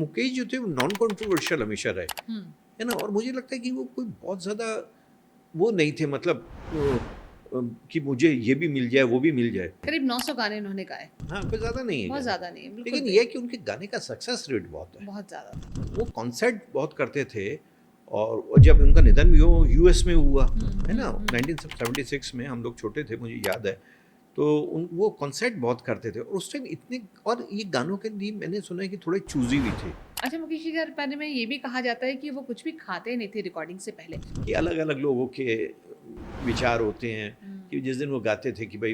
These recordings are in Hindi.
मुकेश जो थे वो नॉन कंट्रोवर्शियल हमेशा रहे, है ना। और मुझे लगता है कि वो कोई बहुत ज़्यादा वो नहीं थे, मतलब कि मुझे ये भी मिल जाए वो भी मिल जाए। करीब 900 गाने उन्होंने गाए। हाँ, कोई ज़्यादा नहीं है बहुत गाने, ज़्यादा नहीं है, बिल्कुल लेकिन भी। ये है कि उनके गाने का सक्सेस रेट बहुत है। बहुत ज़्यादा था। वो कॉन्सर्ट बहुत करते थे, और जब उनका निधन भी हो यूएस में हुआ, है ना, 1976 में, हम लोग छोटे थे मुझे याद है। तो वो कॉन्सर्ट बहुत करते थे, और उस टाइम इतने, और ये गानों के लिए मैंने सुना है कि थोड़े चूजी भी थे, अच्छा, मुकेश जी के बारे में ये भी कहा जाता है कि वो कुछ भी खाते नहीं थे रिकॉर्डिंग से पहले। कि अलग अलग लोगों के विचार होते हैं कि जिस दिन वो गाते थे कि भाई,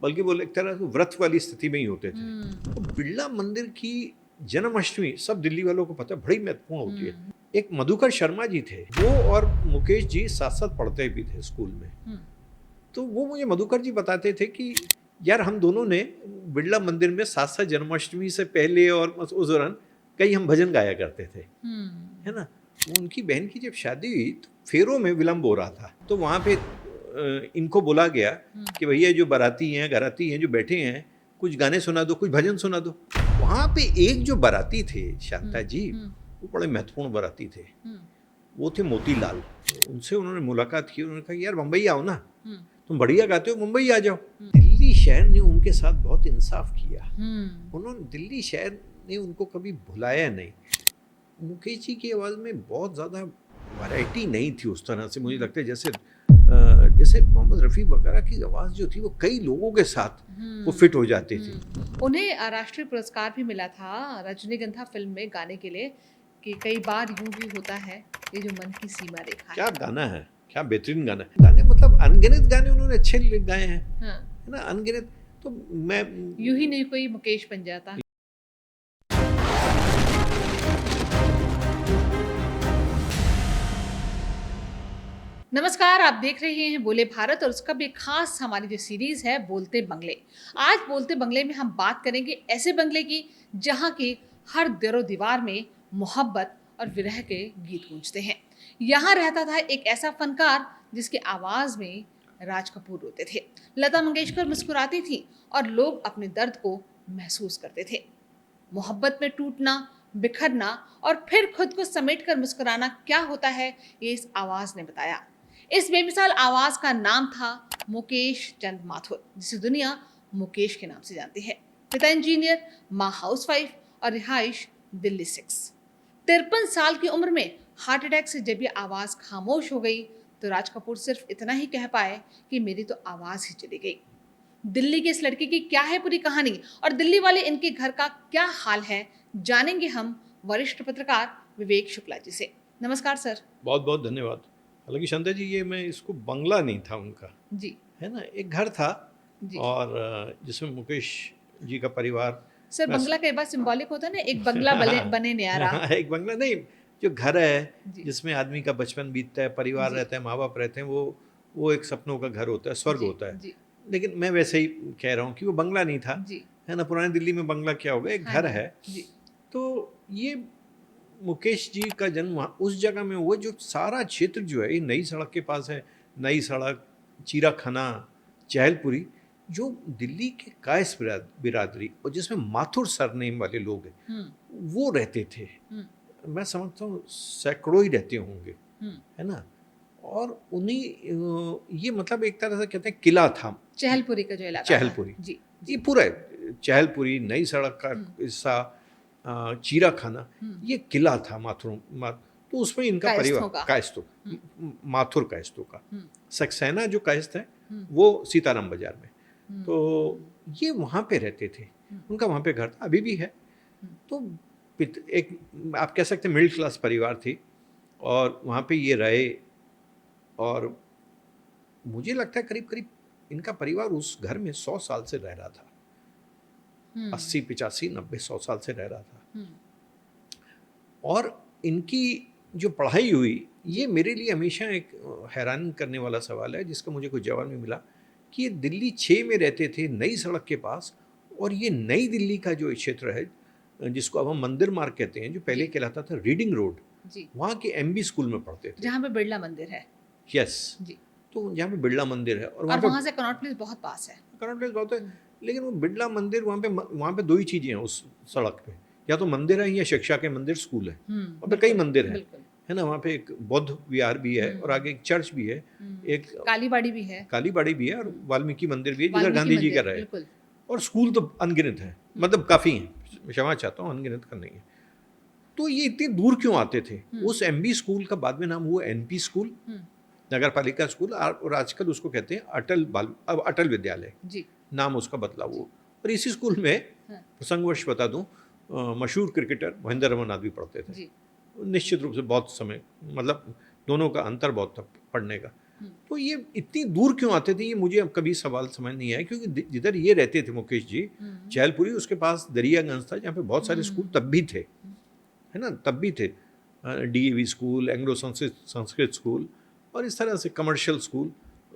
बल्कि वो एक तरह से व्रत वाली स्थिति में ही होते थे। तो बिरला मंदिर की जन्माष्टमी सब दिल्ली वालों को पता है बड़ी महत्वपूर्ण होती है। एक मधुकर शर्मा जी थे, वो और मुकेश जी साथ साथ पढ़ते भी थे स्कूल में। तो वो मुझे मधुकर जी बताते थे कि यार हम दोनों ने बिरला मंदिर में साथ साथ जन्माष्टमी से पहले और उस दौरान कई हम भजन गाया करते थे, है ना। उनकी बहन की जब शादी हुई तो फेरों में विलम्ब हो रहा था, तो वहाँ पे इनको बोला गया कि भैया जो बाराती हैं घराती हैं जो बैठे हैं, कुछ गाने सुना दो, कुछ भजन सुना दो। वहाँ पे एक जो बाराती थे शांता जी, वो बड़े महत्वपूर्ण बाराती थे, वो थे मोतीलाल। उनसे उन्होंने मुलाकात की, उन्होंने कहा यार मुंबई आओ ना, तुम बढ़िया गाते हो, मुंबई आ जाओ। दिल्ली शहर ने उनके साथ बहुत इंसाफ किया, उन्होंने, दिल्ली शहर ने उनको कभी भुलाया नहीं। मुकेश जी की आवाज़ में बहुत ज़्यादा वैरायटी नहीं थी उस तरह से, मुझे लगता है जैसे मोहम्मद रफ़ी वगैरह की आवाज़ जो थी वो कई लोगों के साथ वो फिट हो जाती थी। उन्हें राष्ट्रीय पुरस्कार भी मिला था रजनीगंधा फिल्म में गाने के लिए, कि कई बार यूं भी होता है ये जो मन की सीमा रेखा है। क्या गाना है, क्या बेहतरीन गाना है। गाने मतलब अनगिनत गाने उन्होंने अच्छे गाए हैं, हाँ। है ना, अनगिनत। तो मैं यूं ही नहीं कोई मुकेश बन जाता। नमस्कार, आप देख रहे हैं बोले भारत और उसका भी खास हमारी जो सीरीज है बोलते बंगले। आज बोलते बंगले में हम बात करेंगे ऐसे बंगले की जहां की हर दरो दीवार में मोहब्बत और विरह के गीत गूंजते हैं। यहाँ रहता था एक ऐसा फनकार जिसकी आवाज में राज कपूर रोते थे, लता मंगेशकर मुस्कुराती थी और लोग अपने दर्द को महसूस करते थे। मोहब्बत में टूटना, बिखरना और फिर खुद को समेटकर मुस्कुराना क्या होता है, ये इस आवाज ने बताया। इस बेमिसाल आवाज का नाम था मुकेश चंद माथुर, जिसे दुनिया मुकेश के नाम से जानती है। पिता इंजीनियर, माँ हाउसवाइफ और रिहाइश दिल्ली 6। 53 साल की उम्र में हार्ट अटैक से जब ये आवाज खामोश हो गई तो राज कपूर सिर्फ इतना ही कह पाए कि मेरी तो आवाज ही चली गई। दिल्ली के इस लड़के की क्या है पूरी कहानी और दिल्ली वाले इनके घर का क्या हाल है, जानेंगे हम वरिष्ठ पत्रकार विवेक शुक्ला जी से। नमस्कार सर। बहुत बहुत धन्यवाद। हालांकि शांता जी, ये मैं इसको बंगला नहीं था उनका जी, है ना, एक घर था जी। और जिसमें मुकेश जी का परिवार। सर, मैं बंगला कई बार सिंबॉलिक होता है ना, एक बंगला बने न्यारा। एक बंगला नहीं, जो घर है जी, जिसमें आदमी का बचपन बीतता है, परिवार जी, रहता है, माँ बाप रहते हैं, वो एक सपनों का घर होता है, स्वर्ग जी, होता है। जी, लेकिन मैं वैसे ही कह रहा हूँ कि वो बंगला नहीं था, जी। है ना। पुरानी दिल्ली में बंगला क्या होगा, एक हाँ घर जी, है। जी, तो ये मुकेश जी का जन्म उस जगह में हुआ, जो सारा क्षेत्र जो है ये नई सड़क के पास है। नई सड़क, चीराखाना, चहलपुरी, जो दिल्ली के कायस बिरादरी और जिसमें माथुर सरनेम वाले लोग हैं वो रहते थे। मैं समझता हूँ सैकड़ों ही रहते होंगे, है ना। और उन्हीं ये मतलब एक तरह से कहते हैं किला था चहलपुरी का जो इलाका था। चहलपुरी। जी, ये पूरा चहलपुरी, नई सड़क का हिस्सा, चीराखाना, ये किला था तो उसमें इनका कायस्थों परिवार का। कायस्तों, माथुर कायस्तों का। सक्सेना जो कायस्थ है वो सीताराम बाजार में। तो ये वहाँ पे रहते थे, उनका वहाँ पे घर था, अभी भी है। तो एक आप कह सकते हैं मिडिल क्लास परिवार थी, और वहाँ पे ये रहे। और मुझे लगता है करीब करीब इनका परिवार उस घर में 100 साल से रह रहा था। 80, 85, 90, 100 साल से रह रहा था। और इनकी जो पढ़ाई हुई, ये मेरे लिए हमेशा एक हैरान करने वाला सवाल है जिसका मुझे कोई जवाब नहीं मिला, कि ये दिल्ली 6 में रहते थे, नई सड़क के पास। और ये नई दिल्ली का जो क्षेत्र है जिसको अब हम मंदिर मार्ग कहते हैं, जो पहले कहलाता था रीडिंग रोड, वहाँ के एमबी स्कूल में पढ़ते थे, जहाँ पे बिरला मंदिर है। यस। जी। तो जहाँ पे बिरला मंदिर है और और वहाँ से कनॉट प्लेस बहुत पास है। कनॉट प्लेस बहुत है, लेकिन वो बिरला मंदिर वहाँ पे दो ही चीज़ें हैं उस सड़क पे। या तो मंदिर है या शिक्षा के मंदिर, स्कूल है, और पे कई मंदिर हैं, है ना। वहाँ पे एक बौद्ध विहार भी है और आगे एक चर्च भी है, एक कालीबाड़ी भी है, कालीबाड़ी भी है और वाल्मीकि मंदिर भी है जिधर वाल्मीकि गांधी जी का मंदिर, रहे, बिल्कुल। और स्कूल तो अनगिनत है, मतलब काफ़ी हैं, क्षमा चाहता हूँ, अनगिनत का नहीं है। तो ये इतनी दूर क्यों आते थे? उस एमबी स्कूल का बाद में नाम हुआ एनपी स्कूल, नगर पालिका स्कूल, और आजकल उसको कहते हैं अब अटल विद्यालय जी। नाम उसका बदला हुआ। और इसी स्कूल में प्रसंगवश बता दूं, मशहूर क्रिकेटर महेंद्र रमन भी पढ़ते थे। जी। निश्चित रूप से बहुत समय, मतलब दोनों का अंतर बहुत था पढ़ने का। तो ये इतनी दूर क्यों आते थे, ये मुझे अब कभी सवाल समझ नहीं आया, क्योंकि जिधर ये रहते थे मुकेश जी, चैलपुरी, उसके पास दरियागंज था जहाँ पे बहुत सारे स्कूल तब भी थे, है ना, तब भी थे, DAV school, Anglo Sanskrit school, और इस तरह से कमर्शियल स्कूल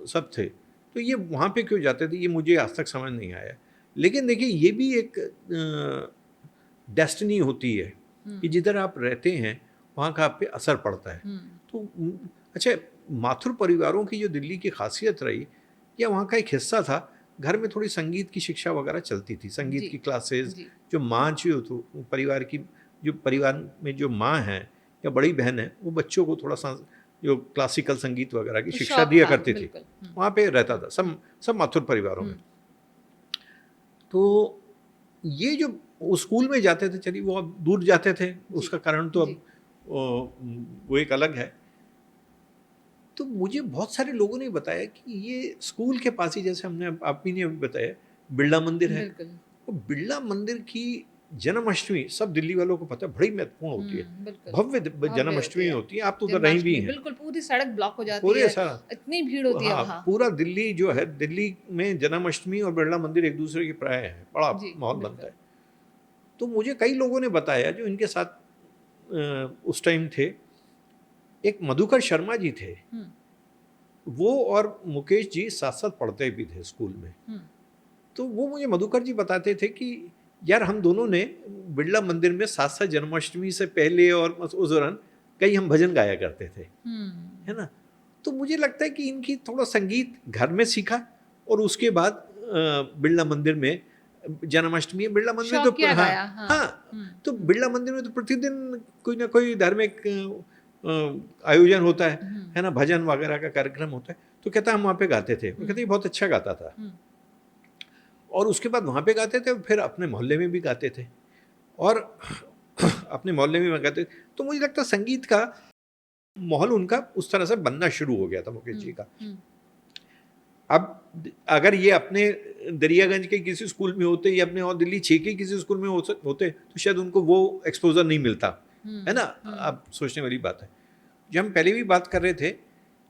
सब थे। तो ये वहाँ पे क्यों जाते थे, ये मुझे आज तक समझ नहीं आया। लेकिन देखिए, ये भी एक डेस्टिनी होती है कि जिधर आप रहते हैं वहाँ का आप पे असर पड़ता है। तो अच्छा, माथुर परिवारों की जो दिल्ली की खासियत रही, या वहाँ का एक हिस्सा था, घर में थोड़ी संगीत की शिक्षा वगैरह चलती थी, संगीत की क्लासेस, जो माँ जो परिवार की, जो परिवार में जो माँ है या बड़ी बहन है, वो बच्चों को थोड़ा सा जो क्लासिकल संगीत वगैरह की शिक्षा दिया करती थी, वहाँ पे रहता था सब माथुर परिवारों में। तो ये जो उस स्कूल में जाते थे, चलिए वो अब दूर जाते थे, उसका कारण तो अब वो एक अलग है। तो मुझे बहुत सारे लोगों ने बताया कि ये स्कूल के पास ही, जैसे हमने आप ही ने बताया, बिरला मंदिर है। वो बिरला मंदिर की जन्माष्टमी सब दिल्ली वालों को पता है, बड़ी महत्वपूर्ण होती है, भव्य जन्माष्टमी होती है। आप तो उधर रही भी हैं, बिल्कुल, पूरी सड़क ब्लॉक हो जाती पूरे है, सारा इतनी भीड़ होती है वहाँ। पूरा दिल्ली जो है, दिल्ली में जन्माष्टमी और बिरला मंदिर एक दूसरे के प्राय है, बड़ा माहौल बनता है। तो मुझे कई लोगों ने बताया जो इनके साथ उस टाइम थे, एक मधुकर शर्मा जी थे, वो और मुकेश जी साथ साथ पढ़ते भी थे स्कूल में। तो वो मुझे मधुकर जी बताते थे कि यार, हम दोनों ने बिरला मंदिर में साथ साथ जन्माष्टमी से पहले और उस दौरान कई हम भजन गाया करते थे, है ना। तो मुझे लगता है कि इनकी थोड़ा संगीत घर में सीखा, और उसके बाद बिरला मंदिर में जन्माष्टमी, बिरला मंदिर में तो तो बिरला मंदिर में तो प्रतिदिन कोई ना कोई धार्मिक आयोजन होता है ना, भजन वगैरह का कार्यक्रम होता है। तो कहता हम वहाँ पे गाते थे, वो कहते बहुत अच्छा गाता था, और उसके बाद वहाँ पे गाते थे, फिर अपने मोहल्ले में भी गाते थे, और अपने मोहल्ले में गाते थे। तो मुझे लगता है संगीत का माहौल उनका उस तरह से बनना शुरू हो गया था मुकेश जी का। अब अगर ये अपने दरियागंज के किसी स्कूल में होते, या अपने और दिल्ली 6 के किसी स्कूल में होते, तो शायद उनको वो एक्सपोजर नहीं मिलता, है ना। अब सोचने वाली बात है। जब हम पहले भी बात कर रहे थे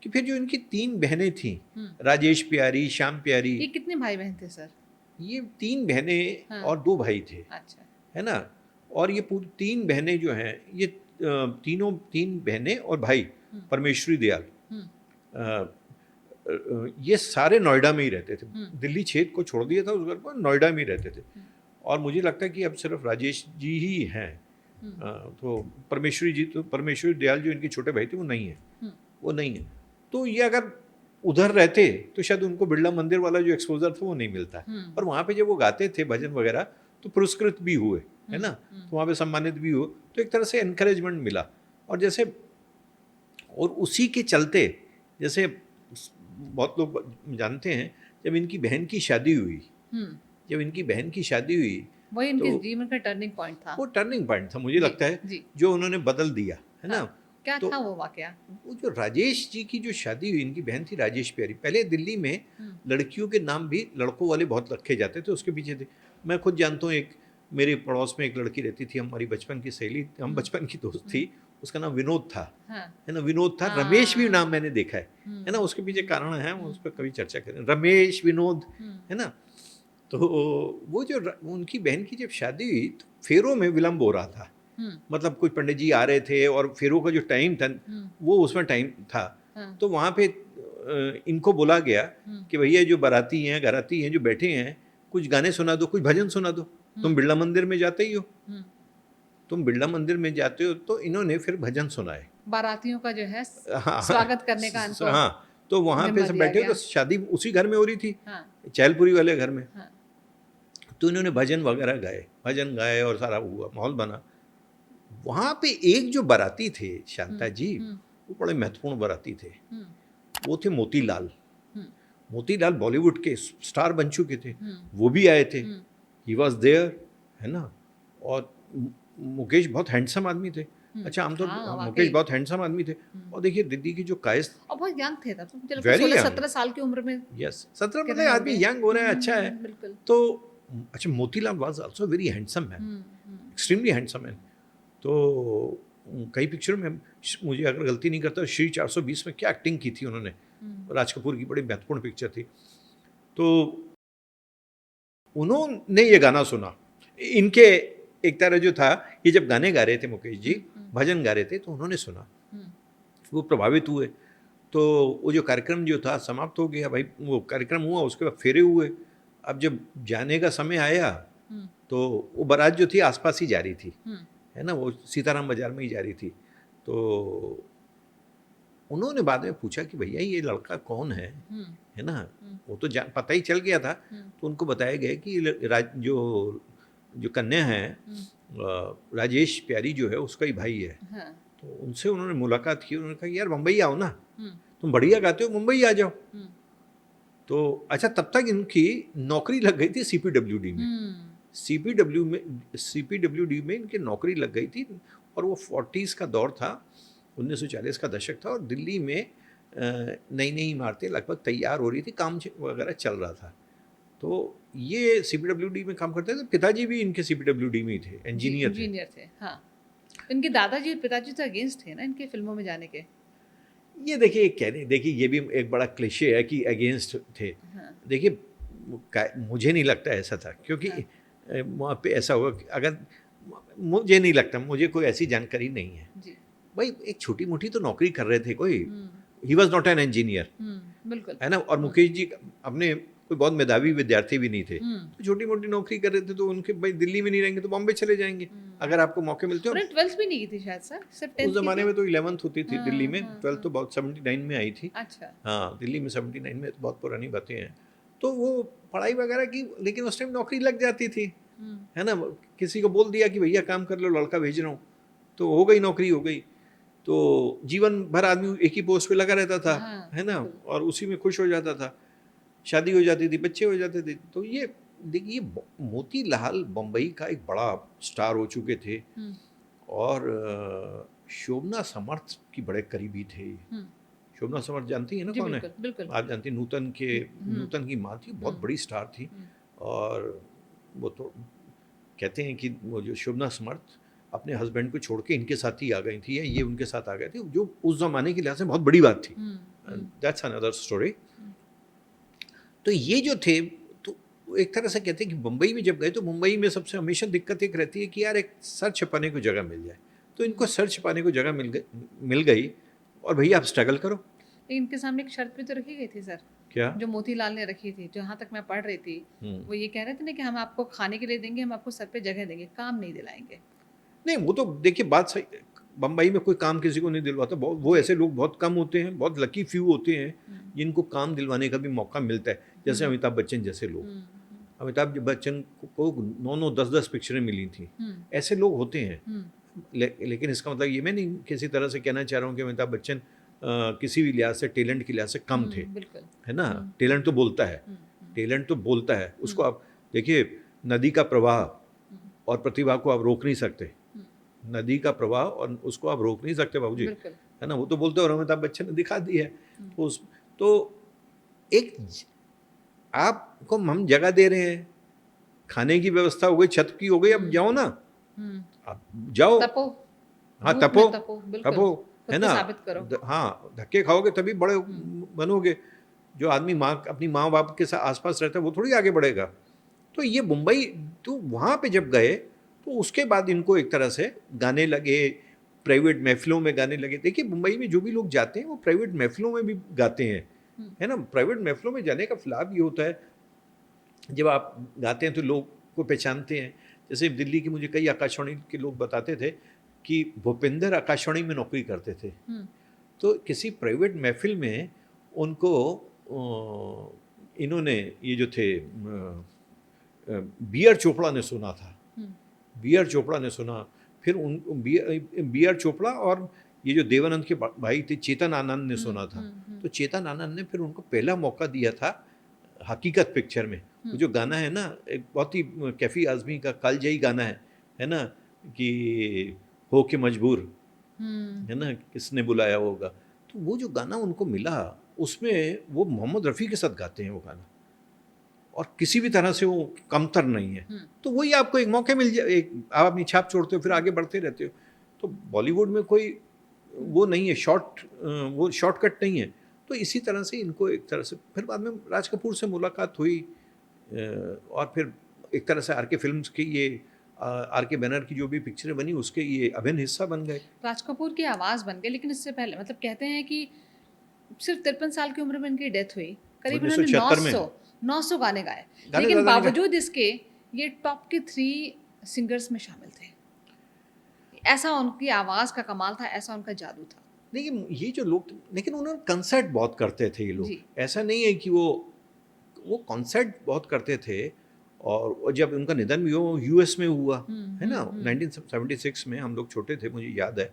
कि फिर जो इनकी 3 बहनें थीं, राजेश प्यारी, श्याम प्यारी, ये कितने भाई बहन थे सर? ये 3 बहनें और 2 भाई थे, अच्छा, है ना। और ये पूरी 3 बहनें जो हैं, ये तीनों 3 बहनें और भाई परमेश्वरी दयाल, ये सारे नोएडा में ही रहते थे। दिल्ली क्षेत्र को छोड़ दिया था उस घर पर, नोएडा में ही रहते थे। और मुझे लगता है कि अब सिर्फ राजेश जी ही हैं, तो परमेश्वरी दयाल जो इनके छोटे भाई थे वो नहीं है, वो नहीं है। तो ये अगर उधर रहते तो शायद उनको बिरला मंदिर वाला जो एक्सपोजर था वो नहीं मिलता। और वहाँ पे जब वो गाते थे भजन वगैरह, तो पुरस्कृत भी हुए, है ना, तो वहाँ पे सम्मानित भी हुए, तो एक तरह से एनकरेजमेंट मिला। और जैसे, और उसी के चलते, जैसे बहुत लोग जानते हैं, जब इनकी बहन की शादी हुई, वही इनके जीवन का टर्निंग पॉइंट था। वो टर्निंग पॉइंट था, मुझे लगता है, जो उन्होंने बदल दिया, है ना। क्या था वो वाकया? वो जो राजेश जी की जो शादी हुई, इनकी बहन थी राजेश प्यारी। पहले दिल्ली में लड़कियों के नाम भी लड़कों वाले बहुत रखे जाते थे, उसके पीछे थे। मैं खुद जानता हूँ, एक मेरे पड़ोस में एक लड़की रहती थी, हमारी बचपन की सहेली, हम बचपन की दोस्त थी, उसका नाम विनोद था, है ना, विनोद था। रमेश भी नाम मैंने देखा है ना, उसके पीछे कारण है, उस पर कभी चर्चा करें, रमेश, विनोद, है ना। तो वो जो उनकी बहन की जब शादी हुई, तो फेरों में विलम्ब हो रहा था, मतलब कुछ पंडित जी आ रहे थे, और फेरों का जो टाइम था वो उसमें टाइम था। तो वहाँ पे इनको बोला गया कि भैया जो बाराती हैं, घराती हैं जो बैठे हैं, कुछ गाने सुना दो, कुछ भजन सुना दो। तुम बिरला मंदिर में जाते ही हो, तो इन्होंने फिर भजन सुनाए, बारातियों का जो है स्वागत करने का इनको। हाँ, तो वहाँ पे सब बैठे, तो शादी उसी घर में हो रही थी, चैलपुरी वाले घर में। तो इन्होंने भजन गाए और सारा हुआ, माहौल बना। वहाँ पे एक जो बाराती थे शांता जी, वो बड़े महत्वपूर्ण बाराती थे। वो थे मोतीलाल। मोतीलाल बॉलीवुड के स्टार बन चुके थे, वो भी आए थे। ही वॉज देयर, है ना। और मुकेश बहुत हैंडसम आदमी थे। अच्छा, आमतौर पर मुकेश बहुत हैंडसम आदमी थे। और देखिए दिल्ली की जो कायस्थ, और बहुत यंग थे तब, मुझे लगता है वेरी 16-17 साल की उम्र में। यस, 17 कितने मतलब आदमी होंगे? यंग हो रहा है, अच्छा है। बिल्कुल। तो अच्छा, Motilal was also very handsome man, extremely handsome man. तो कई पिक्चरों में, मुझे अगर गलती नहीं करता, श्री 420 में क्या एक्टिंग की थी उन्होंने, राज कपूर की बड़ी महत्वपूर्ण पिक्चर थी। तो उन्होंने ये गाना सुना, इनके एक तरह जो था, ये जब गाने गा रहे थे मुकेश जी, भजन गा रहे थे, तो उन्होंने सुना, वो प्रभावित हुए। तो वो जो कार्यक्रम जो था समाप्त हो गया भाई, वो कार्यक्रम हुआ, उसके बाद फेरे हुए। अब जब जाने का समय आया तो वो बारात जो थी आसपास ही जा रही थी, है ना, वो सीताराम बाजार में ही जा रही थी। तो उन्होंने बाद में पूछा कि भैया ये लड़का कौन है ना। वो तो पता ही चल गया था। तो उनको बताया गया कि जो कन्या है, राजेश प्यारी जो है, उसका ही भाई है। हाँ। तो उनसे उन्होंने मुलाकात की, उन्होंने कहा यार मुंबई आओ ना, तुम बढ़िया गाते हो, मुंबई आ जाओ। तो अच्छा, तब तक इनकी नौकरी लग गई थी सीपीडब्ल्यूडी में। सीपीडब्ल्यूडी में इनकी नौकरी लग गई थी। और वो 40s का दौर था, 1940 का दशक था, और दिल्ली में नई नई इमारतें लगभग तैयार हो रही थी, काम वगैरह चल रहा था। तो ये सीपीडब्ल्यूडी में काम करते थे। पिताजी भी इनके सीपीडब्ल्यूडी में ही थे, इंजीनियर थे। हाँ, इनके दादाजी और पिताजी तो अगेंस्ट थे ना इनके फिल्मों में जाने के। ये देखिए ये भी एक बड़ा क्लिशे है कि अगेंस्ट थे। हाँ। देखिए मुझे नहीं लगता ऐसा था, क्योंकि हाँ। वहाँ पे ऐसा होगा कि अगर, मुझे नहीं लगता, मुझे कोई ऐसी जानकारी नहीं है जी। भाई एक छोटी मोटी तो नौकरी कर रहे थे कोई, he was not an engineer, बिल्कुल, है ना। और मुकेश जी अपने कोई बहुत मेधावी विद्यार्थी भी नहीं थे, तो छोटी मोटी नौकरी कर रहे थे। तो उनके भाई दिल्ली में नहीं रहेंगे तो बॉम्बे चले जाएंगे अगर आपको मौके मिलते हो। 12th भी नहीं की थी शायद सर, सिर्फ 10th उस जमाने में तो 11th होती थी दिल्ली में, 12th तो बहुत 79 में आई थी। अच्छा, हाँ, दिल्ली में 79 में, बहुत पुरानी बातें हैं। तो वो पढ़ाई वगैरह की, लेकिन उस टाइम नौकरी लग जाती थी, है ना। किसी को बोल दिया कि भैया काम कर लो, लड़का भेज रहा हूँ, तो हो गई, नौकरी हो गई। तो जीवन भर आदमी एक ही पोस्ट पे लगा रहता था, है ना, और उसी में खुश हो जाता था। शादी हो जाती थी, बच्चे हो जाते थे। तो ये देखिए, मोतीलाल बम्बई का एक बड़ा स्टार हो चुके थे, और शोभना समर्थ की बड़े करीबी थे। शोभना समर्थ जानती है ना कौन है? बिल्कुल। आप जानती, नूतन की माँ थी, बहुत बड़ी स्टार थी। और वो तो कहते हैं कि वो जो शोभना समर्थ अपने हस्बैंड को छोड़ के इनके साथ ही आ गई थी, या ये उनके साथ आ गए थे, जो उस जमाने के लिहाज से बहुत बड़ी बात थी। That's another story. तो ये जो थे, तो एक तरह से कहते हैं कि मुंबई में जब गए, तो मुंबई में सबसे हमेशा दिक्कत एक रहती है कि यार एक सर छिपाने को जगह मिल जाए। तो इनको सर छिपाने को जगह मिल गई, और भैया आप स्ट्रगल करो। लेकिन इनके सामने एक शर्त भी तो रखी गई थी सर, क्या? जो मोतीलाल ने रखी थी, जहाँ तक मैं पढ़ रही थी, वो ये कह रहे थे ना कि हम आपको खाने के लिए देंगे, हम आपको सर पे जगह देंगे, काम नहीं दिलाएंगे। नहीं, वो तो देखिए बात सही, बम्बई में कोई काम किसी को नहीं दिलवाता। वो ऐसे लोग बहुत कम होते हैं, बहुत लकी फ्यू होते हैं जिनको काम दिलवाने का भी मौका मिलता है, जैसे अमिताभ बच्चन जैसे लोग। अमिताभ बच्चन को 9-9, 10-10 पिक्चरें मिली थी, ऐसे लोग होते हैं। लेकिन इसका मतलब ये मैं नहीं किसी तरह से कहना चाह रहा हूँ कि अमिताभ बच्चन किसी भी लिहाज से, टैलेंट के लिहाज से कम थे, है ना। टैलेंट तो बोलता है, टैलेंट तो बोलता है। उसको आप देखिए, नदी का प्रवाह और प्रतिभा को आप रोक नहीं सकते। नदी का प्रवाह और उसको आप रोक नहीं सकते बाबूजी, है ना। वो तो बोलते, और अमिताभ बच्चन ने दिखा दी है। तो एक आपको हम जगह दे रहे हैं, खाने की व्यवस्था हो गई, छत की हो गई, अब जाओ ना, आप जाओ, तपो, हाँ तपो, है ना। हाँ, धक्के खाओगे तभी बड़े बनोगे। जो आदमी अपनी माँ बाप के साथ आसपास रहता है, वो थोड़ी आगे बढ़ेगा। तो ये मुंबई, तो वहाँ पे जब गए, तो उसके बाद इनको एक तरह से गाने लगे, प्राइवेट महफिलों में गाने लगे। देखिए मुंबई में जो भी लोग जाते हैं, वो प्राइवेट महफिलों में भी गाते हैं, है ना। प्राइवेट महफिलों में जाने का लाभ ये होता है, जब आप गाते हैं तो लोग को पहचानते हैं। जैसे दिल्ली के मुझे कई आकाशवाणी के लोग बताते थे कि भूपेंद्र आकाशवाणी में नौकरी करते थे, तो किसी प्राइवेट महफिल में उनको इन्होंने, ये जो थे बी आर चोपड़ा ने सुना था, बी आर चोपड़ा ने सुना, फिर उन बी आर चोपड़ा और ये जो देवानंद के भाई थे चेतन आनंद ने सुना था। तो चेतन आनंद ने फिर उनको पहला मौका दिया था हकीकत पिक्चर में। वो जो गाना है ना, एक बहुत ही कैफी आजमी का कालजयी गाना है ना, कि हो के मजबूर, है ना, किसने बुलाया होगा। तो वो जो गाना उनको मिला, उसमें वो मोहम्मद रफ़ी के साथ गाते हैं वो गाना, और किसी भी तरह से वो कमतर नहीं है। तो वही आपको एक मौके मिल जाए, एक आप अपनी छाप छोड़ते हो फिर आगे बढ़ते रहते हो। तो बॉलीवुड में कोई वो नहीं है, वो शॉर्टकट नहीं है। तो इसी तरह से इनको एक तरह से फिर बाद में राज कपूर से मुलाकात हुई, और फिर एक तरह से आर के फिल्म्स की ये आर के बैनर की जो भी पिक्चरें बनी उसके ये अभिन्न हिस्सा बन गए। राज कपूर की आवाज़ बन गए, लेकिन इससे पहले मतलब कहते हैं कि सिर्फ 53 साल की उम्र में इनकी डेथ हुई, करीब उन्होंने 900 गाने गाए, लेकिन बावजूद इसके ये टॉप के 3 सिंगर्स में शामिल थे। ऐसा उनकी आवाज़ का कमाल था, ऐसा उनका जादू था। लेकिन ये जो लोग, लेकिन उन्होंने कंसर्ट बहुत करते थे ये लोग, ऐसा नहीं है कि वो कंसर्ट बहुत करते थे। और जब उनका निधन भी हो यूएस में हुआ है ना, 1976 में, हम लोग छोटे थे मुझे याद है।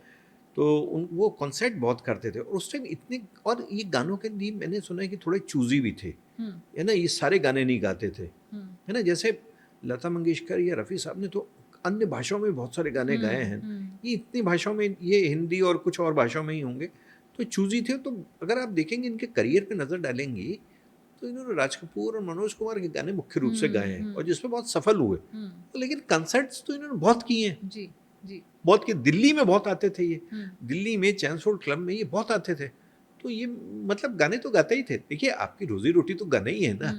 तो वो कॉन्सर्ट बहुत करते थे, और उस टाइम इतने, और ये गानों के लिए मैंने सुना है कि थोड़े चूजी भी थे, है ना, ये सारे गाने नहीं गाते थे, है ना। जैसे लता मंगेशकर या रफ़ी साहब ने तो अन्य भाषाओं में बहुत सारे गाने गाए हैं, ये इतनी भाषाओं में, ये हिंदी और कुछ और भाषाओं में ही होंगे, तो चूजी थे। तो अगर आप देखेंगे इनके करियर पे नज़र डालेंगे तो इन्होंने राज कपूर और मनोज कुमार के गाने मुख्य रूप से गाए हैं, और जिसमें बहुत सफल हुए। लेकिन कंसर्ट्स तो इन्होंने बहुत किए हैं, जी जी, बहुत किए। दिल्ली में बहुत आते थे ये, दिल्ली में चैंसफोर्ड क्लब में ये बहुत आते थे। तो ये मतलब गाने तो गाते ही थे। देखिए आपकी रोजी रोटी तो गाना ही है ना,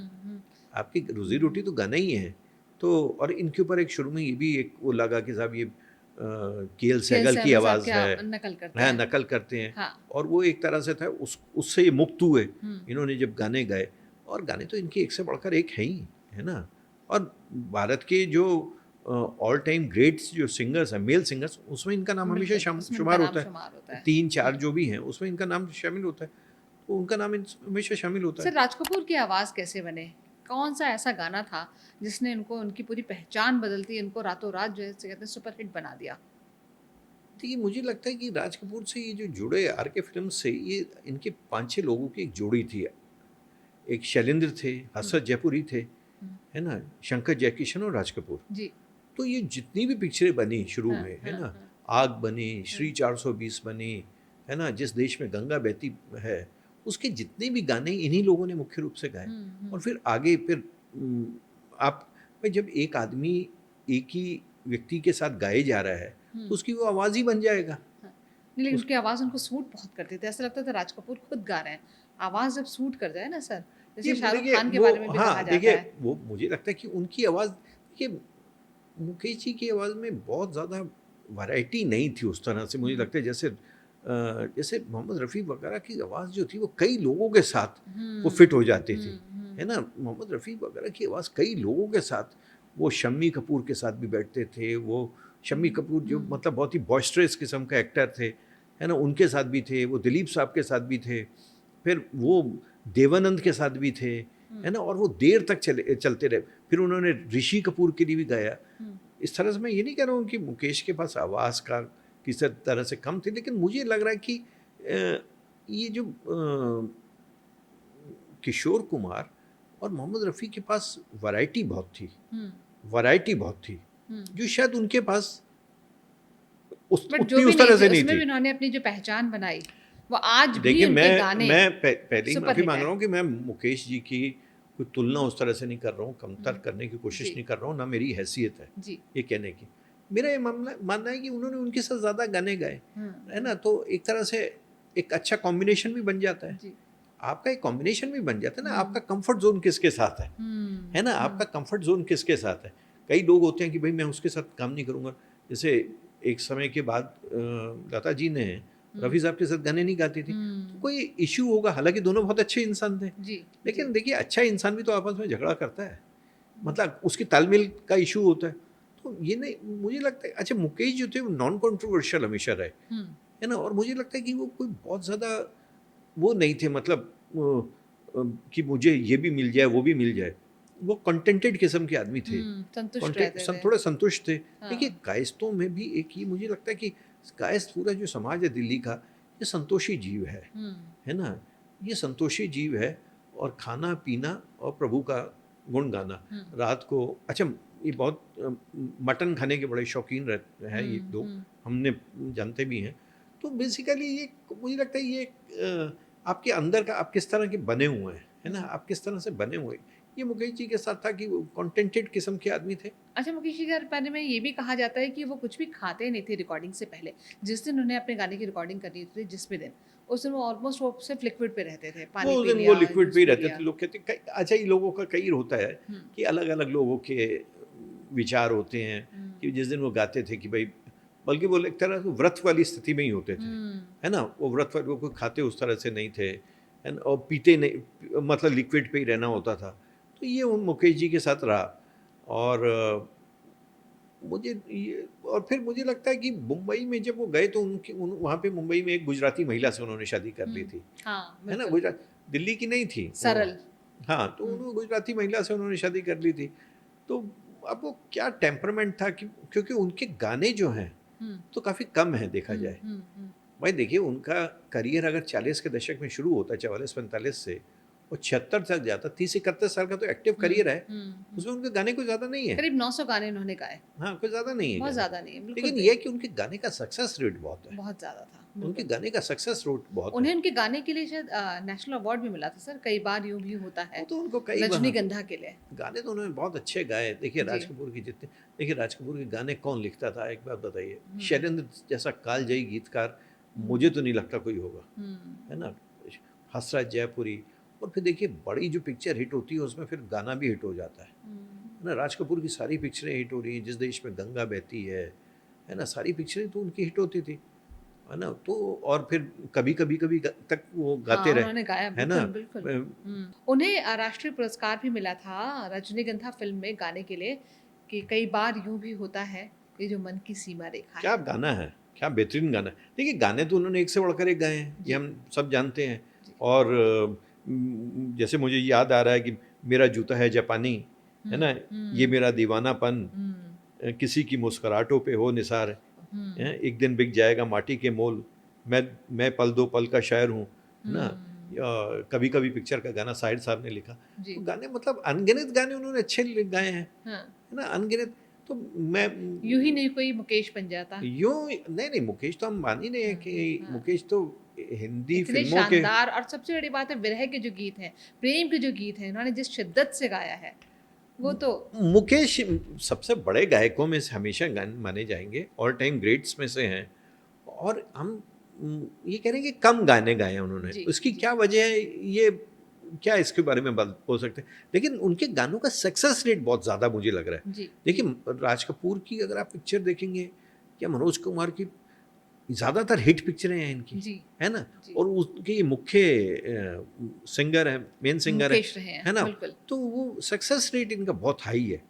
आपकी रोजी रोटी तो गाना ही है। तो और इनके ऊपर एक शुरू में ये भी एक वो लगा कि साहब ये के.एल. सहगल की आवाज़ है, नकल करते हैं। हाँ। और वो एक तरह से था, उससे ये मुक्त हुए इन्होंने जब गाने गाए, और गाने तो इनके एक से बढ़कर एक है ही, है ना। और भारत के जो ऑल टाइम ग्रेट्स जो सिंगर्स हैं, मेल सिंगर्स, उसमें इनका नाम हमेशा शुमार होता है। 3-4 जो भी हैं उसमें इनका नाम शामिल होता है, तो उनका नाम हमेशा शामिल होता है। सर, राज कपूर की आवाज़ कैसे बने? कौन सा ऐसा गाना था जिसने इनको, उनकी पूरी पहचान बदलती, इनको रातों रात जो है कहते हैं सुपरहिट बना दिया? देखिए मुझे लगता है कि राज कपूर से ये जो जुड़े आर के फिल्म से, ये इनके 5-6 लोगों की एक जोड़ी थी। एक शैलेंद्र थे, हसरत जयपुरी थे, है ना, शंकर जयकिशन और राज कपूर जी। तो ये जितनी भी पिक्चरें बनी शुरू में, है ना, आग बनी, श्री 420 बनी, है ना, जिस देश में गंगा बहती है, उसके जितने भी गाने इन्हीं लोगों ने मुख्य रूप से गाए। और फिर आगे फिर आप भाई जब एक आदमी एक ही व्यक्ति के साथ गाए जा रहा है तो उसकी वो आवाज़ ही बन जाएगा। लेकिन उसकी आवाज़ उनको सूट बहुत करती थी, ऐसा लगता था राज कपूर खुद गा रहे हैं। आवाज़ जब सूट कर जाए ना सर, जैसे शाहरुख खान के बारे में भी कहा जाता है। वो मुझे लगता है कि उनकी आवाज़, देखिए मुकेश जी की आवाज़ में बहुत ज़्यादा वैरायटी नहीं थी उस तरह से। मुझे लगता है जैसे मोहम्मद रफ़ी वगैरह की आवाज़ जो थी वो कई लोगों के साथ वो फिट हो जाती थी, है ना। मोहम्मद रफ़ी वगैरह की आवाज़ कई लोगों के साथ, वो शम्मी कपूर के साथ भी बैठते थे। वो शम्मी कपूर जो मतलब बहुत ही बॉइस्टरस किस्म का एक्टर थे, है ना, उनके साथ भी थे। वो दिलीप साहब के साथ भी थे, फिर वो देवानंद के साथ भी थे, है ना, और वो देर तक चलते रहे। फिर उन्होंने ऋषि कपूर के लिए भी गाया। इस तरह से मैं ये नहीं कह रहा हूँ कि मुकेश के पास आवाज़ का किसी तरह से कम थी, लेकिन मुझे लग रहा है कि ये जो किशोर कुमार और मोहम्मद रफ़ी के पास वैरायटी बहुत थी, जो शायद उनके पास उतनी उस तरह से नहीं थी। उन्होंने अपनी जो पहचान बनाई वो आज भी उनके गाने। मैं पहले ही माफ़ी मांग रहा हूँ कि मैं मुकेश जी की कोई तुलना उस तरह से नहीं कर रहा हूँ, कमतर करने की कोशिश नहीं कर रहा हूँ, ना मेरी हैसियत है ये कहने की। मेरा ये मानना है कि उन्होंने उनके साथ ज़्यादा गाने गाए, है ना, तो एक तरह से एक अच्छा कॉम्बिनेशन भी बन जाता है। आपका एक कॉम्बिनेशन भी बन जाता है ना, आपका कंफर्ट जोन किसके साथ है ना, आपका कंफर्ट जोन किसके साथ है। कई लोग होते हैं कि भाई मैं उसके साथ काम नहीं करूँगा। जैसे एक समय के बाद लता जी ने रफ़ी साहब के साथ गाने नहीं गाती थी, तो कोई इश्यू होगा। हालांकि दोनों बहुत अच्छे इंसान थे, लेकिन देखिए अच्छा इंसान भी तो आपस में झगड़ा करता है, मतलब उसकी तालमेल का इशू होता है। तो ये नहीं, मुझे लगता है अच्छा मुकेश जो थे वो नॉन कंट्रोवर्शियल हमेशा रहे, है ना, और मुझे लगता है कि वो कोई बहुत ज़्यादा वो नहीं थे, मतलब कि मुझे ये भी मिल जाए वो भी मिल जाए। वो कंटेंटेड किस्म के आदमी थे, संतुष्ट रहते थे। थोड़े संतुष्ट थे। हाँ। देखिए कायस्तों में भी एक ही मुझे लगता है कि कायस्थ पूरा जो समाज है दिल्ली का, ये संतोषी जीव है ना, ये संतोषी जीव है। और खाना पीना और प्रभु का गुण गाना रात को। अच्छा, ये बहुत मटन खाने के बड़े शौकीन रहते हैं ये दो, हमने जानते भी हैं। तो बेसिकली ये मुझे लगता है ये आपके अंदर का आप किस तरह के बने हुए हैं, है ना, आप किस तरह से बने हुए हैं। ये मुकेश जी के साथ था कि वो कॉन्टेंटेड किस्म के आदमी थे। अच्छा, मुकेश जी के बारे में ये भी कहा जाता है कि वो कुछ भी खाते नहीं थे रिकॉर्डिंग से पहले। जिस दिन उन्हें अपने गाने की रिकॉर्डिंग करनी थी, जिस भी दिन, उस दिन वो ऑलमोस्ट वो सिर्फ लिक्विड पे रहते थे, पानी वो पी दिन लिया, वो लिक्विड जूस पे ही पी रहते लिया। थे। लोग कहते अच्छा, ये लोगों का कई होता है कि अलग अलग लोगों के विचार होते हैं कि जिस दिन वो गाते थे कि भाई, बल्कि वो एक तरह से व्रत वाली स्थिति में ही होते थे, है ना, वो व्रत वाले, वो कोई खाते उस तरह से नहीं थे, है ना, और पीते नहीं, मतलब लिक्विड पे ही रहना होता था। तो ये उन मुकेश जी के साथ रहा। और मुझे ये, और फिर मुझे लगता है कि मुंबई में जब वो गए तो वहाँ पे मुंबई में एक गुजराती महिला से उन्होंने शादी कर ली थी, हाँ, है ना, बिल्कुल। गुजरात, दिल्ली की नहीं थी वो। सरल। हाँ, तो उन्होंने गुजराती महिला से उन्होंने शादी कर ली थी। तो अब वो क्या टेम्परामेंट था कि, क्योंकि उनके गाने जो हैं तो काफ़ी कम है देखा जाए। भाई देखिए, उनका करियर अगर 40 के दशक में शुरू होता है, 44-45 से, और 76 तक जाता, 30-31 साल का तो एक्टिव करियर है, उसमें उनके गाने कोई ज़्यादा नहीं है। करीब 900 गाने उन्होंने गाए। हाँ, कोई ज़्यादा नहीं है बहुत गाने। ज़्यादा नहीं है, बिल्कुल लेकिन भी। ये है कि उनके गाने का सक्सेस रेट बहुत है। बहुत ज़्यादा था, उनके बिल्कुल। गाने का सक्सेस रेट बहुत उन्हें है। उनके गाने के लिए शायद नेशनल अवार्ड भी मिला था सर, कई बार यूं भी होता है, वो तो उनको कई रजनीगंधा के लिए। गाने तो उन्होंने बहुत अच्छे गाए। देखिए जी। राज कपूर की जितने, देखिए राज कपूर के गाने कौन लिखता था, एक बात बताइए। शैलेंद्र जैसा कालजयी गीतकार मुझे तो नहीं लगता कोई होगा, है ना, हंसराज जयपुरी। और फिर देखिए बड़ी जो पिक्चर हिट होती है उसमें फिर गाना भी हिट हो जाता है ना। राज कपूर की सारी पिक्चरें हिट हो रही हैं, जिस देश में गंगा बहती है ना, सारी पिक्चरें तो उनकी हिट होती थी, है ना। तो और फिर कभी कभी कभी तक वो गाते हाँ, रहे, उन्होंने गाया, है ना। बिल्कुल बिल्कुल। उन्हें राष्ट्रीय पुरस्कार भी मिला था रजनीगंधा फिल्म में गाने के लिए, कि कई बार यूं भी होता है, ये जो मन की सीमा रेखा क्या है। गाना है, क्या बेहतरीन गाना है। देखिए गाने तो उन्होंने एक से बढ़कर एक गाए हैं, ये हम सब जानते हैं। जी। और जैसे मुझे याद आ रहा है कि मेरा जूता है जापानी, है ना, ये मेरा दीवानापन, किसी की मुस्कुराहटों पे हो निसार, एक दिन बिक जाएगा माटी के मोल, मैं पल दो पल का शायर हूँ, है ना। कभी कभी पिक्चर का गाना साहिर साहब ने लिखा। तो गाने मतलब अनगिनत गाने उन्होंने अच्छे गाए हैं, है ना, अनगिनत। तो मैं यूं ही नहीं कोई मुकेश बन जाता। यूं नहीं, मुकेश तो हम मान ही नहीं है कि मुकेश तो हिंदी इतने फिल्मों के, शानदार, और सबसे बड़ी बात है विरह के जो गीत हैं, प्रेम के जो गीत हैं, उन्होंने जिस शिद्दत से गाया है, वो तो मुकेश सबसे बड़े गायकों में से हमेशा माने जाएंगे, ऑल टाइम ग्रेट्स में से हैं। और हम ये कह रहे हैं कि कम गाने गाए हैं उन्होंने, उसकी क्या वजह है, ये क्या इसके बारे में बात हो सकते हैं। लेकिन उनके गानों का सक्सेस रेट बहुत ज़्यादा मुझे लग रहा है। देखिए राज कपूर की अगर आप पिक्चर देखेंगे या मनोज कुमार की, ज़्यादातर हिट पिक्चरें हैं इनकी, है ना। और उनके मुख्य सिंगर हैं, मेन सिंगर है ना। तो वो सक्सेस रेट इनका बहुत हाई है,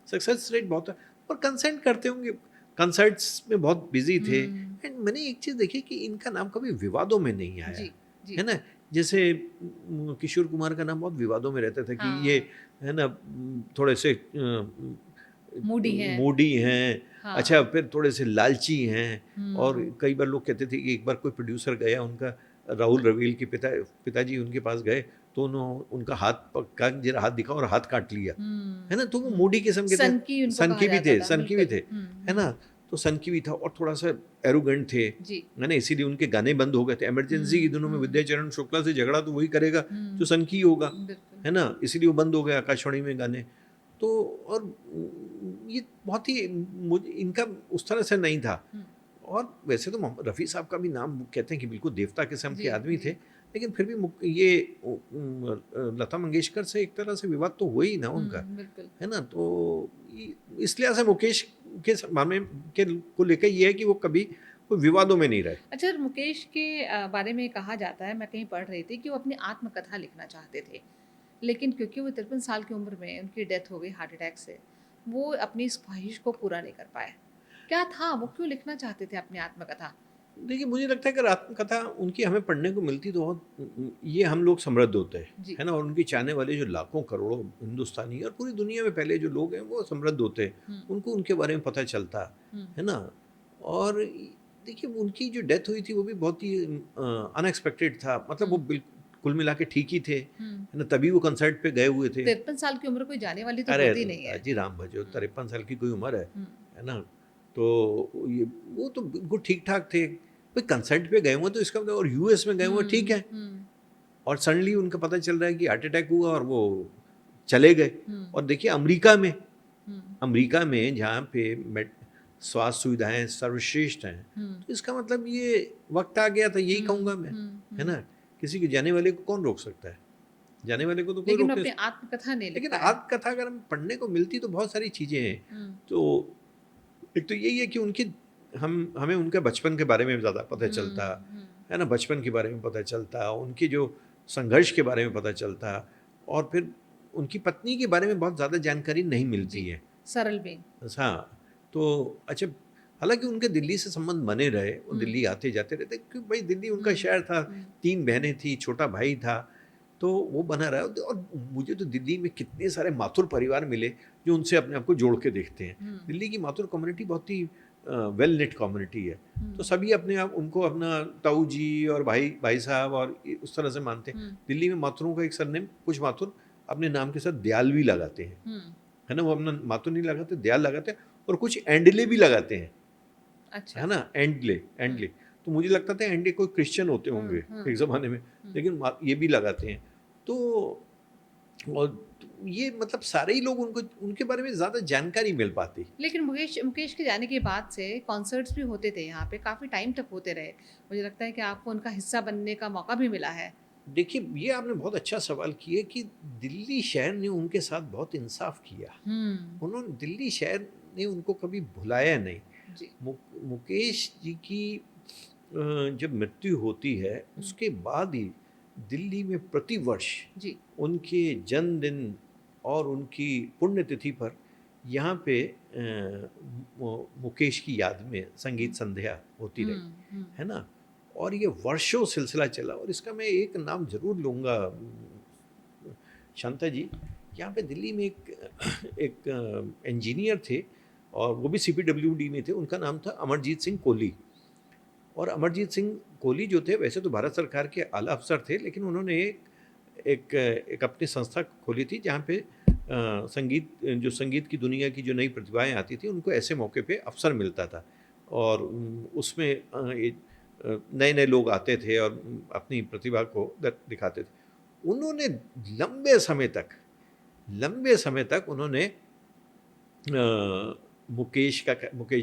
सक्सेस रेट बहुत है। और कंसर्ट करते होंगे, कंसर्ट्स में बहुत बिजी थे। एंड मैंने एक चीज़ देखी कि इनका नाम कभी विवादों में नहीं आया, है ना। जैसे किशोर कुमार का नाम बहुत विवादों में रहता था कि ये, है ना, थोड़े से मूडी हैं, अच्छा, फिर थोड़े से लालची हैं। और कई बार लोग कहते थे कि एक बार कोई प्रोड्यूसर गया उनका, राहुल रवील के पिताजी उनके पास गए, तो उनका जरा हाथ दिखा और हाथ काट लिया, है ना। तो वो मूडी किस्म के थे, सनकी भी थे, है ना। तो सनकी भी था और थोड़ा सा एरोगेंट थे, है ना, इसीलिए उनके गाने बंद हो गए थे। इमरजेंसी के दिनों में विद्याचरण शुक्ला से झगड़ा तो वही करेगा जो सनकी होगा, है ना, इसीलिए वो बंद हो गया आकाशवाणी में गाने। तो और ये बहुत ही इनका उस तरह से नहीं था। और वैसे तो रफ़ी साहब का भी नाम कहते हैं कि बिल्कुल देवता किस्म के आदमी थे, लेकिन फिर भी ये लता मंगेशकर से एक तरह से विवाद तो हुआ ही ना उनका, है ना। तो इसलिए से मुकेश के मामले के को लेकर ये है कि वो कभी कोई विवादों में नहीं रहे। अच्छा, मुकेश के बारे में कहा जाता है, मैं कहीं पढ़ रही थी, कि वो अपनी आत्मकथा लिखना चाहते थे, लेकिन क्योंकि वो 53 साल की उम्र में उनकी डेथ हो गई हार्ट अटैक से, वो अपनी इस ख्वाहिश को पूरा नहीं कर पाए। क्या था, वो क्यों लिखना चाहते थे अपनी आत्मकथा? देखिए मुझे लगता है कि आत्मकथा उनकी हमें पढ़ने को मिलती तो बहुत, ये हम लोग समृद्ध होते हैं, जी। है ना, और उनकी चाहने वाले जो लाखों करोड़ों हिंदुस्तानी और पूरी दुनिया में पहले जो लोग हैं वो समृद्ध होते हैं, हुँ, उनको उनके बारे में पता चलता हुँ, है ना। और देखिए उनकी जो डेथ हुई थी वो भी बहुत ही अनएक्सपेक्टेड था, मतलब वो बिल्कुल कुल मिला के ठीक ही थे, हुँ। है ना, तभी वो कंसर्ट पे गए हुए थे। 53 साल की उम्र कोई जाने वाली तो अरे होती नहीं है। जी राम भजो, 53 साल की कोई उम्र हुँ, है ना। तो ये वो तो बिल्कुल ठीक ठाक थे भाई, कंसर्ट पे गए हुए तो इसका मतलब, और यूएस में गए हुए ठीक है, हुँ, और सडनली उनका पता चल रहा है कि हार्ट अटैक हुआ और वो चले गए। हुँ, और देखिए अमेरिका हुँ, में जहाँ पे स्वास्थ्य सुविधाएं सर्वश्रेष्ठ हैं, हुँ, तो इसका मतलब ये वक्त आ गया था, यही कहूँगा मैं, है ना। किसी के जाने वाले को कौन रोक सकता है, जाने वाले को तो कोई लेकिन रोक वो नहीं अपनी सकता। आत्मकथा नहीं लिख लेकिन पाए। आत्मकथा अगर हमें पढ़ने को मिलती तो बहुत सारी चीज़ें हैं। हुँ, तो एक तो यही है कि उनकी हमें उनके बचपन के बारे में ज़्यादा पता चलता, हुँ, है ना, बचपन के बारे में पता चलता, उनके जो संघर्ष के बारे में पता चलता, और फिर उनकी पत्नी के बारे में बहुत ज़्यादा जानकारी नहीं मिलती जी, है। सरल बेन। हाँ, तो अच्छा, हालाँकि उनके दिल्ली से संबंध बने रहे, वो हुँ, दिल्ली आते-जाते रहते, क्योंकि भाई दिल्ली उनका हुँ, शहर था, हुँ, 3 बहनें थी, छोटा भाई था, तो वो बना रहा। और मुझे तो दिल्ली में कितने सारे माथुर परिवार मिले, जो उनसे अपने आप को जोड़ के देखते हैं। हुँ, दिल्ली की माथुर कम्युनिटी बहुत ही वेल निट कम्युनिटी है, हुँ, तो सभी अपने आप उनको अपना ताऊ जी और भाई साहब और उस तरह से मानते हैं। हुँ, दिल्ली में माथुरों का एक सरनेम, कुछ माथुर अपने नाम के साथ दयाल भी लगाते हैं, हुँ, है ना, वो अपना माथुर नहीं लगाते, दयाल लगाते हैं, और कुछ एंडले भी लगाते हैं, अच्छा। है ना, एंडले हुँ, एंडले। तो मुझे लगता था एंडले कोई क्रिश्चियन होते हुँ, होंगे हुँ, एक ज़माने में, हुँ। लेकिन ये भी लगाते हैं। तो और ये मतलब सारे ही लोग उनको उनके बारे में ज़्यादा जानकारी मिल पाती। लेकिन मुकेश मुकेश के जाने के बाद से कॉन्सर्ट्स भी होते थे यहाँ पे, काफ़ी टाइम तक होते रहे। मुझे लगता है कि आपको उनका हिस्सा बनने का मौका भी मिला है। देखिए, ये आपने बहुत अच्छा सवाल किया कि दिल्ली शहर ने उनके साथ बहुत इंसाफ़ किया। हुँ, उन्होंने दिल्ली शहर ने उनको कभी भुलाया नहीं। जी। मुकेश जी की जब मृत्यु होती है, हुँ, उसके बाद ही दिल्ली में प्रतिवर्ष जी। उनके जन्मदिन और उनकी पुण्यतिथि पर यहाँ पे मुकेश की याद में संगीत हुँ, संध्या होती रही, हुँ, हुँ, है ना। और ये वर्षों सिलसिला चला, और इसका मैं एक नाम ज़रूर लूँगा, शांता जी। यहाँ पे दिल्ली में एक इंजीनियर थे, और वो भी सीपीडब्ल्यूडी में थे, उनका नाम था अमरजीत सिंह कोहली। और अमरजीत सिंह कोहली जो थे, वैसे तो भारत सरकार के आला अफसर थे, लेकिन उन्होंने एक अपनी संस्था खोली थी जहाँ पे जो संगीत की दुनिया की जो नई प्रतिभाएं आती थी, उनको ऐसे मौके पे अवसर मिलता था, और उसमें नए नए लोग आते थे और अपनी प्रतिभा को दिखाते थे। उन्होंने लंबे समय तक उन्होंने मुकेश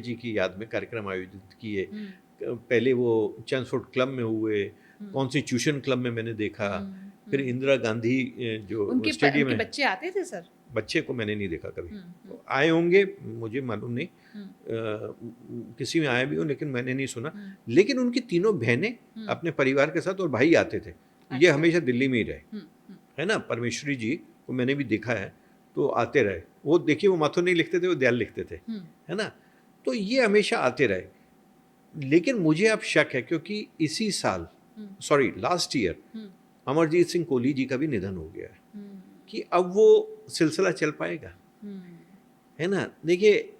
जी की याद में कार्यक्रम आयोजित किए। हुँ, पहले वो चैम्सफोर्ड क्लब में हुए, हुँ, कॉन्स्टिट्यूशन क्लब में मैंने देखा, हुँ, फिर हुँ। इंदिरा गांधी जो स्टेडियम उनके है, बच्चे आते थे सर? बच्चे को मैंने नहीं देखा कभी। हुँ, हुँ, आए होंगे, मुझे मालूम नहीं, हुँ, किसी में आए भी हो, लेकिन मैंने नहीं सुना। हुँ, लेकिन उनकी तीनों बहनें हुँ। अपने परिवार के साथ और भाई आते थे, ये अच्छा। हमेशा दिल्ली में ही रहे, हुँ, हुँ, है ना। परमेश्वरी जी को मैंने भी देखा है, तो आते रहे। वो देखिए, वो माथुर नहीं लिखते थे, वो दयाल लिखते थे, हुँ, है ना। तो ये हमेशा आते रहे। लेकिन मुझे अब शक है, क्योंकि इसी साल, हुँ, सॉरी लास्ट ईयर, हुँ, अमरजीत सिंह कोहली जी का भी निधन हो गया है, हुँ, कि अब वो सिलसिला चल पाएगा, हुँ, है ना। देखिए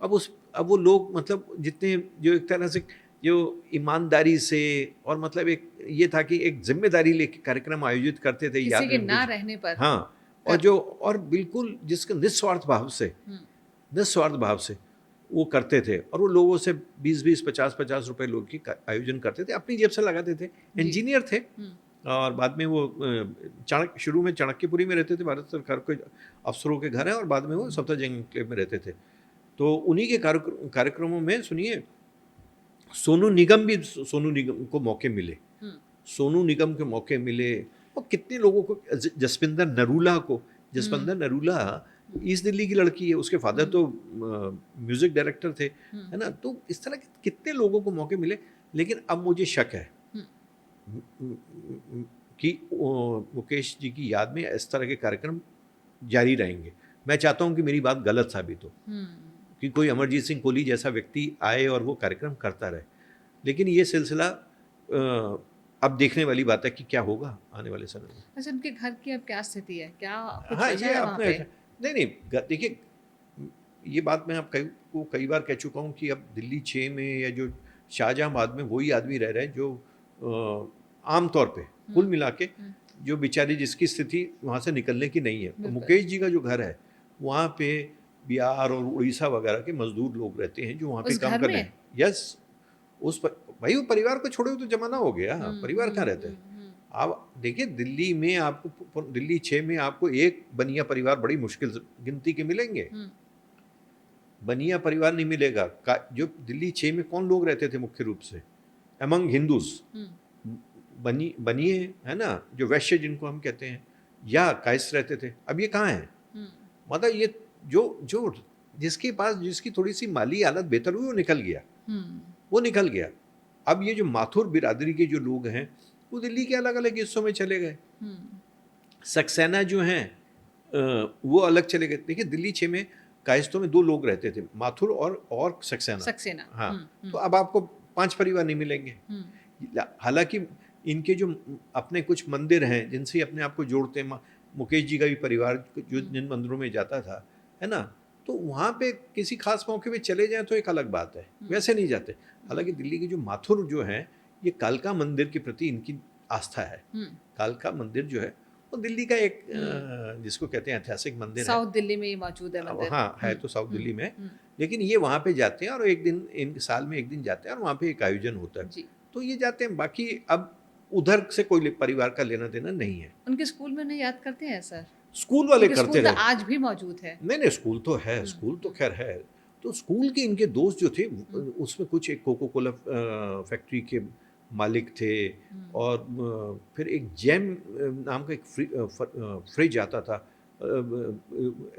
अब वो लोग, मतलब जितने जो एक तरह से जो ईमानदारी से, और मतलब एक ये था कि एक जिम्मेदारी लेके कार्यक्रम आयोजित करते थे किसी याद के में ना मुकेश। रहने पर हाँ, कर और बिल्कुल जिसका हुँ, निस्वार्थ भाव से वो करते थे, और वो लोगों से 20-20, 50-50 रुपए लोग की आयोजन करते थे, अपनी जेब से लगाते थे। जी। इंजीनियर थे, हुँ, और बाद में वो शुरू में चाणक्यपुरी में रहते थे, भारत सरकार के अफसरों के घर है, और बाद में वो सफदरजंग एन्क्लेव में रहते थे। तो उन्हीं के कार्यक्रमों में सुनिए, सोनू निगम को मौके मिले, हुँ, सोनू निगम के मौके मिले, और कितने लोगों को, हुँ, जसविंदर नरूला हुँ, ईस्ट दिल्ली की लड़की है, उसके फादर हुँ, तो म्यूजिक डायरेक्टर थे, हुँ, है ना। तो इस तरह के कितने लोगों को मौके मिले। लेकिन अब मुझे शक है हुँ, म- म- म- कि मुकेश जी की याद में इस तरह के कार्यक्रम जारी रहेंगे। मैं चाहता हूं कि मेरी बात गलत साबित हो, हुँ, कि कोई अमरजीत सिंह कोहली जैसा व्यक्ति आए और वो कार्यक्रम करता रहे। लेकिन ये सिलसिला अब देखने वाली बात है कि क्या होगा आने वाले समय में। अच्छा, उनके घर की अब क्या स्थिति है, क्या कुछ हाँ, बचा ये है वहाँ आपने पे? नहीं देखिए, ये बात मैं आप कई बार कह चुका हूँ कि अब दिल्ली 6 में या जो शाहजहांबाद में वही आदमी रह रहे हैं जो आम तौर पे कुल मिला के हम्म, जो बेचारी जिसकी स्थिति वहाँ से निकलने की नहीं है। तो बिल्कुल। मुकेश जी का जो घर है वहाँ पे बिहार और उड़ीसा वगैरह के मजदूर लोग रहते हैं जो वहाँ पे उस काम घर कर रहे में? हैं। यस, भाई वो परिवार को छोड़े हुए तो जमाना हो गया, परिवार कहाँ रहते हैं। हम्म। आप देखिए दिल्ली में आपको दिल्ली 6 में आपको एक बनिया परिवार बड़ी मुश्किल से गिनती के मिलेंगे। हम्म, बनिया परिवार नहीं मिलेगा। जो दिल्ली 6 में कौन लोग रहते थे मुख्य रूप से अमंग हिंदूज, हम्म, बनिए है ना, जो वैश्य जिनको हम कहते हैं, या कायस्थ रहते थे। अब ये कहाँ है? हम्म, मतलब ये जो जो जिसके पास जिसकी थोड़ी सी माली हालत बेहतर हुई वो निकल गया, हम्म, वो निकल गया। अब ये जो माथुर बिरादरी के जो लोग हैं वो दिल्ली के अलग अलग हिस्सों में चले गए। हम्म, सक्सेना जो हैं वो अलग चले गए। देखिए दिल्ली 6 में कायस्थों में 2 लोग रहते थे, माथुर और सक्सेना। सक्सेना। हाँ, तो अब आपको 5 परिवार नहीं मिलेंगे। हालांकि इनके जो अपने कुछ मंदिर हैं जिनसे अपने आप को जोड़ते हैं, मुकेश जी का भी परिवार जो जिन मंदिरों में जाता था, है ना, तो वहाँ पे किसी खास मौके पे चले जाएं तो एक अलग बात है, वैसे नहीं जाते। हालांकि दिल्ली के जो माथुर जो हैं, ये कालका मंदिर के प्रति इनकी आस्था है। कालका मंदिर जो है वो दिल्ली का एक जिसको कहते हैं ऐतिहासिक मंदिर है। साउथ दिल्ली में ये मौजूद है मंदिर। हाँ, है तो साउथ दिल्ली में, लेकिन ये वहाँ पे जाते हैं और एक दिन साल में एक दिन जाते हैं और वहाँ पे एक आयोजन होता है, तो ये जाते हैं। बाकी अब उधर से कोई परिवार का लेना देना नहीं है। उनके स्कूल में नहीं याद करते हैं सर? स्कूल वाले करते स्कूल तो रहे। आज भी मौजूद है। नहीं, स्कूल तो है, स्कूल तो खैर है। तो स्कूल के इनके दोस्त जो थे उसमें कुछ एक कोको कोला फैक्ट्री के मालिक थे, और फिर एक जैम नाम का एक फ्रिज आता था,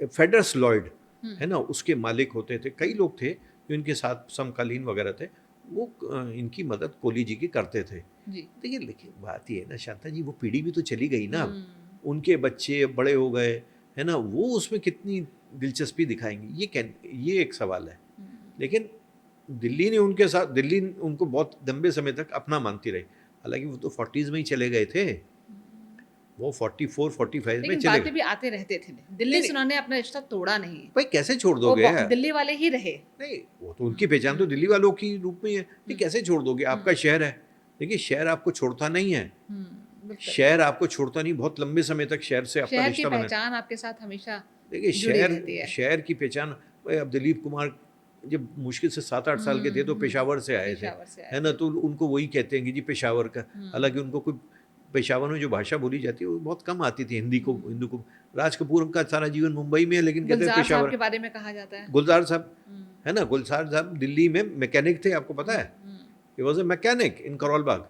फेडरस लॉयड, है ना, उसके मालिक होते थे। कई लोग थे जो इनके साथ समकालीन वगैरह थे, वो इनकी मदद कोहली जी की करते थे। देखिए लेकिन बात ये है ना शांता जी, वो पीढ़ी भी तो चली गई ना, उनके बच्चे बड़े हो गए, है ना, वो उसमें कितनी दिलचस्पी दिखाएंगे, ये एक सवाल है। लेकिन दिल्ली ने उनके साथ, दिल्ली उनको बहुत लंबे समय तक अपना मानती रही। हालांकि वो तो 40s में ही चले गए थे, वो 44-45 में चले गए। भी आते रहते थे। दिल्ली से उन्होंने अपना रिश्ता तोड़ा नहीं। भाई कैसे छोड़ दोगे यार? दिल्ली वाले ही रहे। नहीं, वो तो उनकी पहचान तो दिल्ली वालों की रूप में है, ये कैसे छोड़ दोगे? आपका शहर है। देखिए शहर आपको छोड़ता नहीं है, शहर आपको छोड़ता नहीं, बहुत लंबे समय तक शहर से आपका रिश्ता बना। पहचान आपके साथ हमेशा देखिए शहर की पहचान, भाई अब दिलीप कुमार जब मुश्किल से 7-8 साल के थे तो पेशावर से आए थे, है ना, तो उनको वही कहते हैं कि जी पेशावर का। हालांकि उनको कोई पेशावर में जो भाषा बोली जाती है वो बहुत कम आती थी, हिंदी को। राज कपूर का सारा जीवन मुंबई में है, लेकिन कहते हैं पेशावर के बारे में कहा जाता है। गुलजार साहब, है ना, गुलजार साहब दिल्ली में मैकेनिक थे, आपको पता है, ही वॉज ए मैकेनिक इन करोल बाग।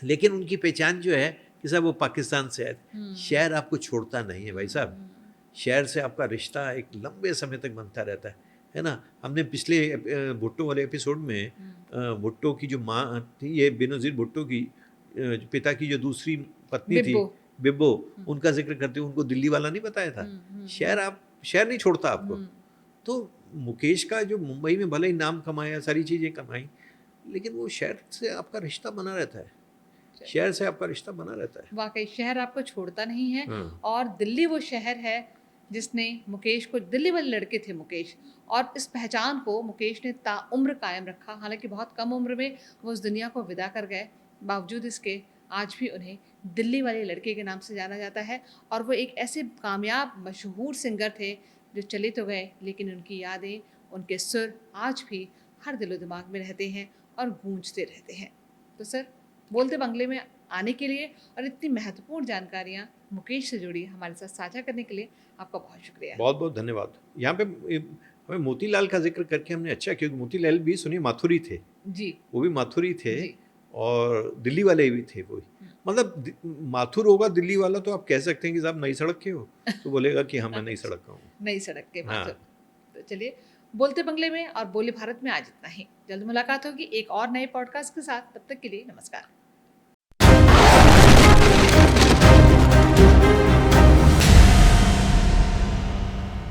लेकिन उनकी पहचान जो है कि साहब वो पाकिस्तान से आए। शहर आपको छोड़ता नहीं है भाई साहब, शहर से आपका रिश्ता एक लंबे समय तक बनता रहता है ना। हमने पिछले भुट्टो वाले एपिसोड में भुट्टो की जो माँ थी, ये बेनज़ीर भुट्टो की पिता की जो दूसरी पत्नी थी बिब्बो, उनका जिक्र करते हुए उनको दिल्ली वाला नहीं बताया था। शहर नहीं छोड़ता आपको। तो मुकेश का जो मुंबई में भले ही नाम कमाया, सारी चीज़ें कमाई, लेकिन वो शहर से आपका रिश्ता बना रहता है, शहर से आपका रिश्ता बना रहता है। वाकई शहर आपको छोड़ता नहीं है। और दिल्ली वो शहर है जिसने मुकेश को, दिल्ली वाले लड़के थे मुकेश, और इस पहचान को मुकेश ने ताउम्र कायम रखा। हालांकि बहुत कम उम्र में वो उस दुनिया को विदा कर गए, बावजूद इसके आज भी उन्हें दिल्ली वाले लड़के के नाम से जाना जाता है। और वो एक ऐसे कामयाब मशहूर सिंगर थे जो चले तो गए, लेकिन उनकी यादें, उनके सुर आज भी हर दिलो दिमाग में रहते हैं और गूंजते रहते हैं। तो सर, बोलते बंगले में आने के लिए और इतनी महत्वपूर्ण जानकारियाँ मुकेश से जुड़ी हमारे साथ साझा करने के लिए आपका बहुत शुक्रिया। बहुत बहुत धन्यवाद। यहाँ पे हमें मोतीलाल का जिक्र करके हमने अच्छा, क्योंकि मोतीलाल भी सुनिए माथुरी थे जी, वो भी माथुरी थे जी। और दिल्ली वाले भी थे वो, मतलब माथुर होगा दिल्ली वाला तो आप कह सकते हैं कि साहब नई सड़क के हो, तो बोलेगा कि हाँ मैं नई सड़क का हूँ। नई सड़क के माथुर। तो चलिए, बोलते बंगले में और बोले भारत में आज इतना ही। जल्द मुलाकात होगी एक और नए पॉडकास्ट के साथ, तब तक के लिए नमस्कार।